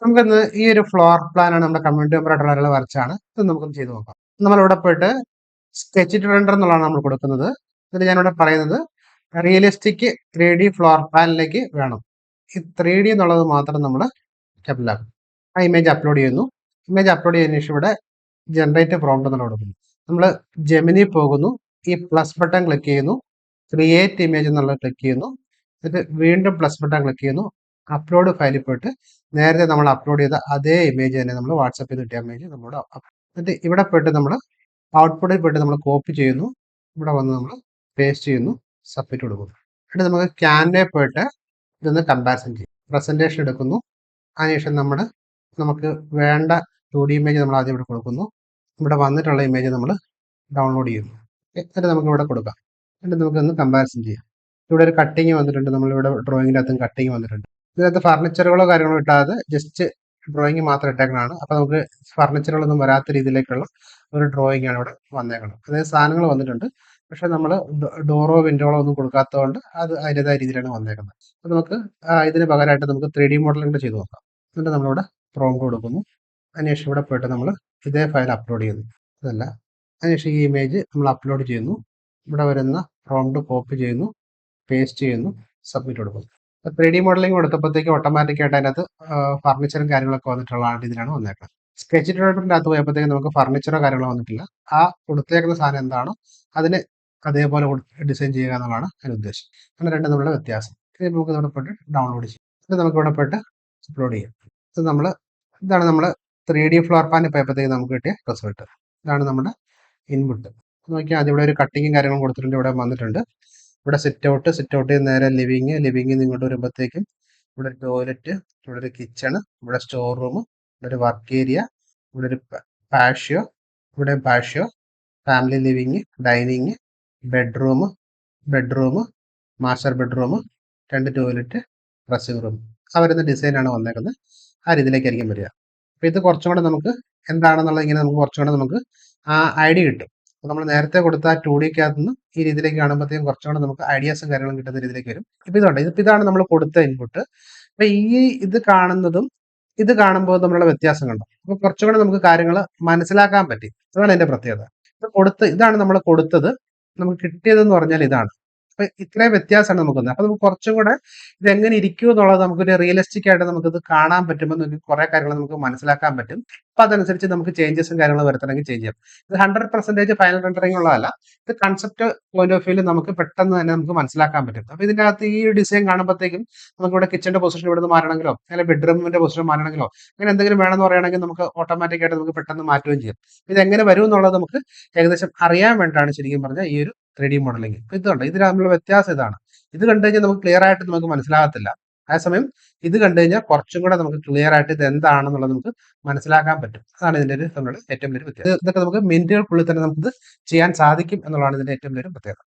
നമുക്കിന്ന് ഈ ഒരു ഫ്ലോർ പ്ലാനാണ് നമ്മുടെ കമ്മ്യൂണിറ്റി മെമ്പർ ആയിട്ടുള്ള ഒരാൾ വരച്ചാണ്. ഇത് നമുക്കൊന്ന് ചെയ്ത് നോക്കാം. നമ്മളിവിടെ പോയിട്ട് സ്കെച്ച് റെൻഡർ എന്നുള്ളതാണ് നമ്മൾ കൊടുക്കുന്നത്. എന്നിട്ട് ഞാനിവിടെ പറയുന്നത് റിയലിസ്റ്റിക് 3D ഫ്ലോർ പ്ലാനിലേക്ക് വേണം. ഈ 3D എന്നുള്ളത് മാത്രം നമ്മൾ ക്യാപിറ്റലാക്കും. ആ ഇമേജ് അപ്ലോഡ് ചെയ്യുന്നു. ഇമേജ് അപ്ലോഡ് ചെയ്തതിനു ശേഷം ഇവിടെ ജനറേറ്റ് പ്രോംപ്റ്റ് എന്നുള്ള കൊടുക്കുന്നു. നമ്മൾ ജെമിനി പോകുന്നു, ഈ പ്ലസ് ബട്ടൺ ക്ലിക്ക് ചെയ്യുന്നു, ക്രിയേറ്റ് ഇമേജ് എന്നുള്ളത് ക്ലിക്ക് ചെയ്യുന്നു, എന്നിട്ട് വീണ്ടും പ്ലസ് ബട്ടൺ ക്ലിക്ക് ചെയ്യുന്നു, അപ്ലോഡ് ഫയലിൽ പോയിട്ട് നേരത്തെ നമ്മൾ അപ്ലോഡ് ചെയ്ത അതേ ഇമേജ് തന്നെ നമ്മൾ വാട്സാപ്പിൽ കിട്ടിയ ഇമേജ് നമ്മുടെ എന്നിട്ട് ഇവിടെ പോയിട്ട് നമ്മൾ ഔട്ട്പുട്ടിൽ പോയിട്ട് നമ്മൾ കോപ്പി ചെയ്യുന്നു, ഇവിടെ വന്ന് നമ്മൾ പേസ്റ്റ് ചെയ്യുന്നു, സബ്മിറ്റ് കൊടുക്കുന്നു. എന്നിട്ട് നമുക്ക് ക്യാൻവയിൽ പോയിട്ട് ഇതൊന്ന് കമ്പാരിസൺ ചെയ്യും. പ്രസന്റേഷൻ എടുക്കുന്നു, അതിനുശേഷം നമുക്ക് വേണ്ട 2D ഇമേജ് നമ്മൾ ആദ്യം ഇവിടെ കൊടുക്കുന്നു. ഇവിടെ വന്നിട്ടുള്ള ഇമേജ് നമ്മൾ ഡൗൺലോഡ് ചെയ്യുന്നു. എന്നിട്ട് നമുക്ക് ഇവിടെ കൊടുക്കാം. എന്നിട്ട് നമുക്കൊന്ന് കമ്പാരിസൺ ചെയ്യാം. ഇവിടെ ഒരു കട്ടിങ് വന്നിട്ടുണ്ട്, നമ്മളിവിടെ ഡ്രോയിങ്ങിൻ്റെ അകത്തും കട്ടിങ് വന്നിട്ടുണ്ട്. ഇതിനകത്ത് ഫർണിച്ചറുകളോ കാര്യങ്ങളോ ഇട്ടാതെ ജസ്റ്റ് ഡ്രോയിങ് മാത്രം ഇട്ടേക്കണതാണ്. അപ്പോൾ നമുക്ക് ഫർണിച്ചറുകളൊന്നും വരാത്ത രീതിയിലേക്കുള്ള ഒരു ഡ്രോയിങ് ആണ് ഇവിടെ വന്നേക്കുന്നത്. അതായത് സാധനങ്ങൾ വന്നിട്ടുണ്ട്, പക്ഷെ നമ്മൾ ഡോറോ വിൻഡോകളോ ഒന്നും കൊടുക്കാത്തതുകൊണ്ട് അത് അതിൻ്റെതായ രീതിയിലാണ് വന്നേക്കുന്നത്. അപ്പോൾ നമുക്ക് ഇതിന് പകരമായിട്ട് നമുക്ക് 3D മോഡലിംഗ് കൂടെ ചെയ്ത് നോക്കാം. എന്നിട്ട് നമ്മളിവിടെ പ്രോംപ്റ്റ് കൊടുക്കുന്നു. അതിനുശേഷം ഇവിടെ പോയിട്ട് നമ്മൾ ഇതേ ഫയൽ അപ്ലോഡ് ചെയ്യുന്നു. അതല്ല, അതിനുശേഷം ഈ ഇമേജ് നമ്മൾ അപ്ലോഡ് ചെയ്യുന്നു. ഇവിടെ വരുന്ന പ്രോംപ്റ്റ് കോപ്പി ചെയ്യുന്നു, പേസ്റ്റ് ചെയ്യുന്നു, സബ്മിറ്റ് കൊടുക്കുന്നു. 3D മോഡലിംഗ് കൊടുത്തപ്പോഴത്തേക്ക് ഓട്ടോമാറ്റിക്കായിട്ട് അതിനകത്ത് ഫർണിച്ചറും കാര്യങ്ങളൊക്കെ വന്നിട്ടുള്ള ഇതിലാണ് വന്നേക്കുന്നത്. സ്കെച്ച് ഡെവലപ്പറിൻ്റെ അകത്ത് പോയപ്പോഴത്തേക്ക് നമുക്ക് ഫർണിച്ചറോ കാര്യങ്ങളോ വന്നിട്ടില്ല. ആ കൊടുത്തേക്കുന്ന സാധനം എന്താണോ അതിന് അതേപോലെ ഡിസൈൻ ചെയ്യുക എന്നുള്ളതാണ് അതിന് ഉദ്ദേശം. അങ്ങനെ രണ്ടും തമ്മിലുള്ള വ്യത്യാസം. ഇത് നമുക്ക് ഇവിടെ പോയിട്ട് ഡൗൺലോഡ് ചെയ്യാം. ഇത് നമുക്ക് ഇവിടെ പോയിട്ട് അപ്ലോഡ് ചെയ്യാം. ഇതാണ് നമ്മൾ 3D ഫ്ലോർ പ്ലാൻ പോയപ്പോഴത്തേക്ക് നമുക്ക് കിട്ടിയ റിസൾട്ട്. ഇതാണ് നമ്മുടെ ഇൻപുട്ട്. നോക്കിയാൽ ആദ്യം ഇവിടെ ഒരു കട്ടിങ്ങും കാര്യങ്ങളും കൊടുത്തിട്ടുണ്ട്, ഇവിടെ വന്നിട്ടുണ്ട്. ഇവിടെ സിറ്റ് ഔട്ട് നേരെ ലിവിങ് ഇങ്ങോട്ട് വരുമ്പോഴത്തേക്കും ഇവിടെ ഒരു ടോയ്ലറ്റ്, ഇവിടെ ഒരു കിച്ചൺ, ഇവിടെ സ്റ്റോർ റൂം, ഇവിടെ ഒരു വർക്ക് ഏരിയ, ഇവിടെ ഒരു patio, family living, dining, bedroom, master bedroom, 2 toilet, dressing room. ആ വരുന്ന ഡിസൈനാണ് വന്നേക്കുന്നത്. ആ രീതിയിലേക്കായിരിക്കും വരിക. അപ്പോൾ ഇത് കുറച്ചും കൂടെ നമുക്ക് എന്താണെന്നുള്ളത് ഇങ്ങനെ നമുക്ക് കുറച്ചും കൂടെ നമുക്ക് ആ ഐഡിയ കിട്ടും. അപ്പോൾ നമ്മൾ നേരത്തെ കൊടുത്ത 2Dക്കകത്ത് നിന്ന് ഈ രീതിയിലേക്ക് കാണുമ്പോഴത്തേക്കും കുറച്ചും കൂടെ നമുക്ക് ഐഡിയാസും കാര്യങ്ങളും കിട്ടുന്ന രീതിയിലേക്ക് വരും. ഇപ്പോൾ ഇതാണ് നമ്മൾ കൊടുത്ത ഇൻപുട്ട്. അപ്പോൾ ഇത് കാണുന്നതും ഇത് കാണുമ്പോൾ തമ്മിലുള്ള വ്യത്യാസം കണ്ടോ? അപ്പോൾ കുറച്ചും കൂടെ നമുക്ക് കാര്യങ്ങൾ മനസ്സിലാക്കാൻ പറ്റി. അതാണ് അതിന്റെ പ്രത്യേകത. ഇതാണ് നമ്മൾ കൊടുത്തത്, നമുക്ക് കിട്ടിയതെന്ന് പറഞ്ഞാൽ ഇതാണ്. അപ്പൊ ഇത്രയും വ്യത്യാസമാണ് നമുക്ക് വന്നത്. അപ്പൊ നമുക്ക് കുറച്ചും കൂടെ ഇത് എങ്ങനെ ഇരിക്കും എന്നുള്ളത് നമുക്കൊരു റിയലിസ്റ്റിക് ആയിട്ട് നമുക്കിത് കാണാൻ പറ്റുമ്പോൾ നമുക്ക് കുറെ കാര്യങ്ങൾ നമുക്ക് മനസ്സിലാക്കാൻ പറ്റും. അപ്പൊ അതനുസരിച്ച് നമുക്ക് ചേഞ്ചസും കാര്യങ്ങളും വരുത്തണമെങ്കിൽ ചേഞ്ച് ചെയ്യാം. ഇത് 100% ഫൈനൽ റെൻഡറിംഗ് ഉള്ളതല്ല. ഇത് കൺസെപ്റ്റ് പോയിന്റ് ഓഫ് വ്യൂവിൽ നമുക്ക് പെട്ടെന്ന് തന്നെ നമുക്ക് മനസ്സിലാക്കാൻ പറ്റും. അപ്പൊ ഇതിന്റെ അകത്ത് ഈ ഡിസൈൻ കാണുമ്പോഴത്തേക്കും നമുക്ക് ഇവിടെ കിച്ചന്റെ പൊസിഷൻ ഇവിടെ നിന്ന് മാറണമെങ്കിലോ അല്ലെങ്കിൽ ബെഡ്റൂമിന്റെ പൊസിഷൻ മാറണമെങ്കിലോ അങ്ങനെ എന്തെങ്കിലും വേണമെന്ന് പറയുകയാണെങ്കിൽ നമുക്ക് ഓട്ടോമാറ്റിക് ആയിട്ട് നമുക്ക് പെട്ടെന്ന് മാറ്റുകയും ചെയ്യും. ഇത് എങ്ങനെ വരും എന്നുള്ളത് നമുക്ക് ഏകദേശം അറിയാൻ വേണ്ടിയിട്ടാണ് ശരിക്കും പറഞ്ഞാൽ ഈ ഒരു 3D മോഡലിംഗ്. ഇതുണ്ട്, ഇത് തമ്മിലുള്ള വ്യത്യാസം ഇതാണ്. ഇത് കണ്ടു കഴിഞ്ഞാൽ നമുക്ക് ക്ലിയർ ആയിട്ട് നമുക്ക് മനസ്സിലാകത്തില്ല. അതേസമയം ഇത് കണ്ടു കഴിഞ്ഞാൽ കുറച്ചും കൂടെ നമുക്ക് ക്ലിയർ ആയിട്ട് ഇത് എന്താണെന്നുള്ളത് നമുക്ക് മനസ്സിലാക്കാൻ പറ്റും. അതാണ് ഇതിന്റെ തമ്മിലുള്ള ഏറ്റവും വലിയ വ്യത്യാസം. ഇതൊക്കെ നമുക്ക് മിനിറ്റുകൾക്കുള്ളിൽ തന്നെ നമുക്ക് ചെയ്യാൻ സാധിക്കും എന്നുള്ളതാണ് ഇതിന്റെ ഏറ്റവും വലിയ പ്രത്യേകത.